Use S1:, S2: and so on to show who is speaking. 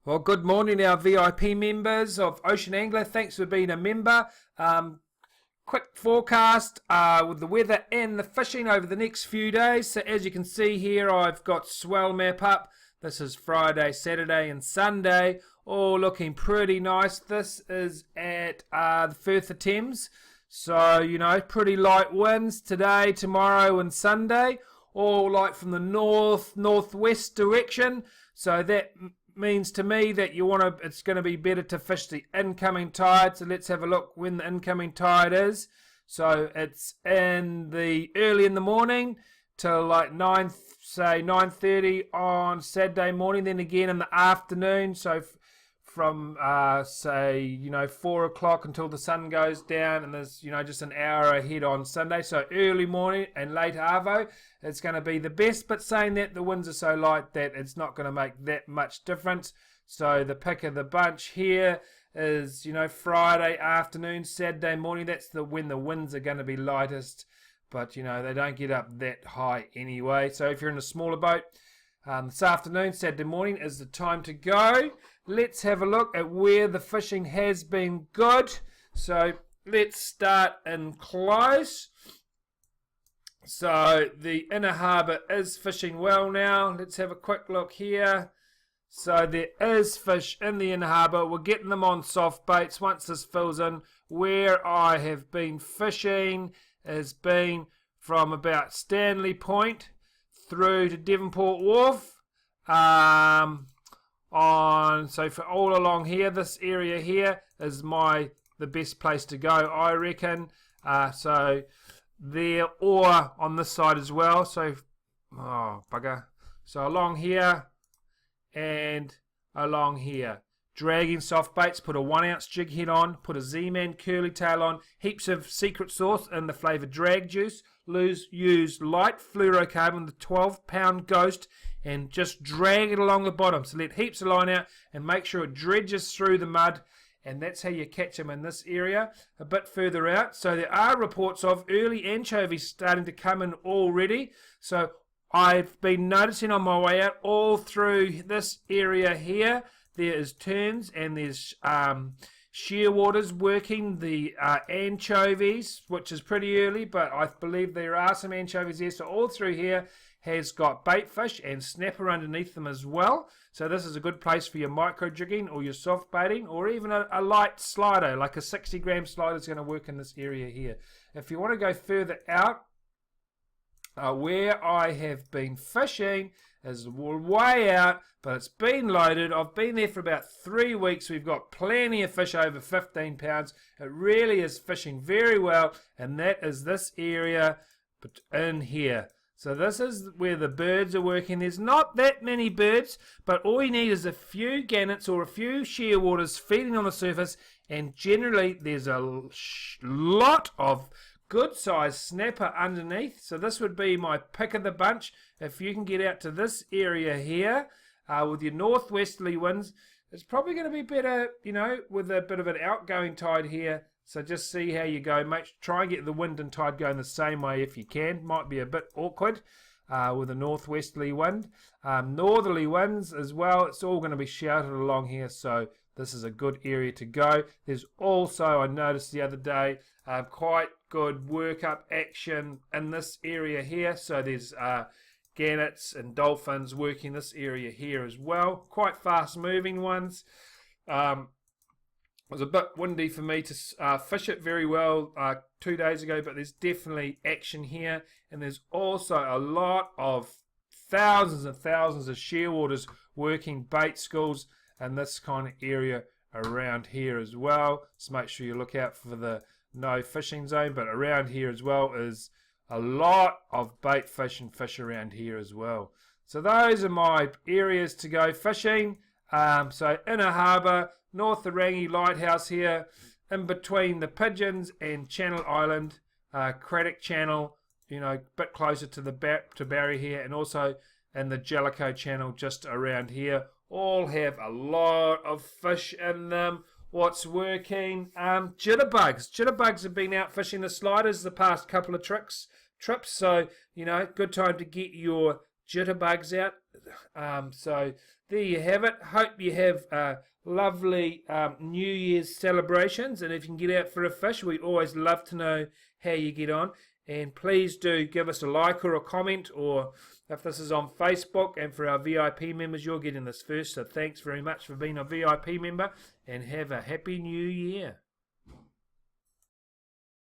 S1: Well, good morning, our VIP members of Ocean Angler. Thanks for being a member. Quick forecast with the weather and the fishing over the next few days. So as you can see here, I've got swell map up. This is Friday, Saturday and Sunday, all looking pretty nice. This is at the Firth of Thames. So, pretty light winds today, tomorrow and Sunday, all light from the northwest direction. So that means to me that it's going to be better to fish the incoming tide. So let's have a look when the incoming tide is. So it's early in the morning till like 9:30 on Saturday morning, then again in the afternoon. So from 4 o'clock until the sun goes down, and there's just an hour ahead on Sunday. So early morning and late arvo, it's going to be the best. But saying that, the winds are so light that it's not going to make that much difference. So the pick of the bunch here is Friday afternoon, Saturday morning. That's when the winds are going to be lightest. But they don't get up that high anyway. So if you're in a smaller boat, this afternoon, Saturday morning, is the time to go. Let's have a look at where the fishing has been good. So let's start in close. So the inner harbour is fishing well now. Let's have a quick look here. So there is fish in the inner harbour. We're getting them on soft baits once this fills in. Where I have been fishing has been from about Stanley Point through to Devonport Wharf. So for all along here, this area here is the best place to go, I reckon. So there, or on this side as well. So bugger. So along here and along here. Dragging soft baits, put a 1 ounce jig head on, put a Z-Man curly tail on, heaps of secret sauce in the flavour drag juice. Use light fluorocarbon, the 12-pound ghost, and just drag it along the bottom. So let heaps of line out and make sure it dredges through the mud, and that's how you catch them in this area. A bit further out, so there are reports of early anchovies starting to come in already. So I've been noticing on my way out all through this area here, there is terns and there's shearwaters working the anchovies, which is pretty early, but I believe there are some anchovies there. So all through here has got bait fish and snapper underneath them as well. So this is a good place for your micro jigging or your soft baiting, or even a light slider, like a 60-gram slider is going to work in this area here. If you want to go further out, where I have been fishing is way out, but it's been loaded. I've been there for about 3 weeks. We've got plenty of fish over 15 pounds. It really is fishing very well, and that is this area in here. So this is where the birds are working. There's not that many birds, but all you need is a few gannets or a few shearwaters feeding on the surface, and generally there's a lot of good size snapper underneath. So this would be my pick of the bunch. If you can get out to this area here with your northwesterly winds, it's probably going to be better, with a bit of an outgoing tide here. So just see how you go. Try and get the wind and tide going the same way if you can. Might be a bit awkward with a northwesterly wind. Northerly winds as well. It's all going to be shouted along here. So this is a good area to go. There's also, I noticed the other day, quite good work-up action in this area here. So there's gannets and dolphins working this area here as well. Quite fast-moving ones. It was a bit windy for me to fish it very well 2 days ago, but there's definitely action here. And there's also a lot of thousands and thousands of shearwaters working bait schools in this kind of area around here as well. So make sure you look out for the no fishing zone, but around here as well is a lot of bait fish and fish around here as well. So those are my areas to go fishing. So Inner Harbour, North Orangi Lighthouse here, in between the Pigeons and Channel Island, Craddock Channel, a bit closer to to Barry here, and also in the Jellicoe Channel just around here. All have a lot of fish in them. What's working? Jitterbugs. Jitterbugs have been out fishing the sliders the past couple of trips. So, good time to get your jitterbugs out. So there you have it. Hope you have lovely New Year's celebrations, and if you can get out for a fish, we always love to know how you get on. And please do give us a like or a comment, or if this is on Facebook, and for our VIP members, you're getting this first. So thanks very much for being a VIP member, and have a happy new year.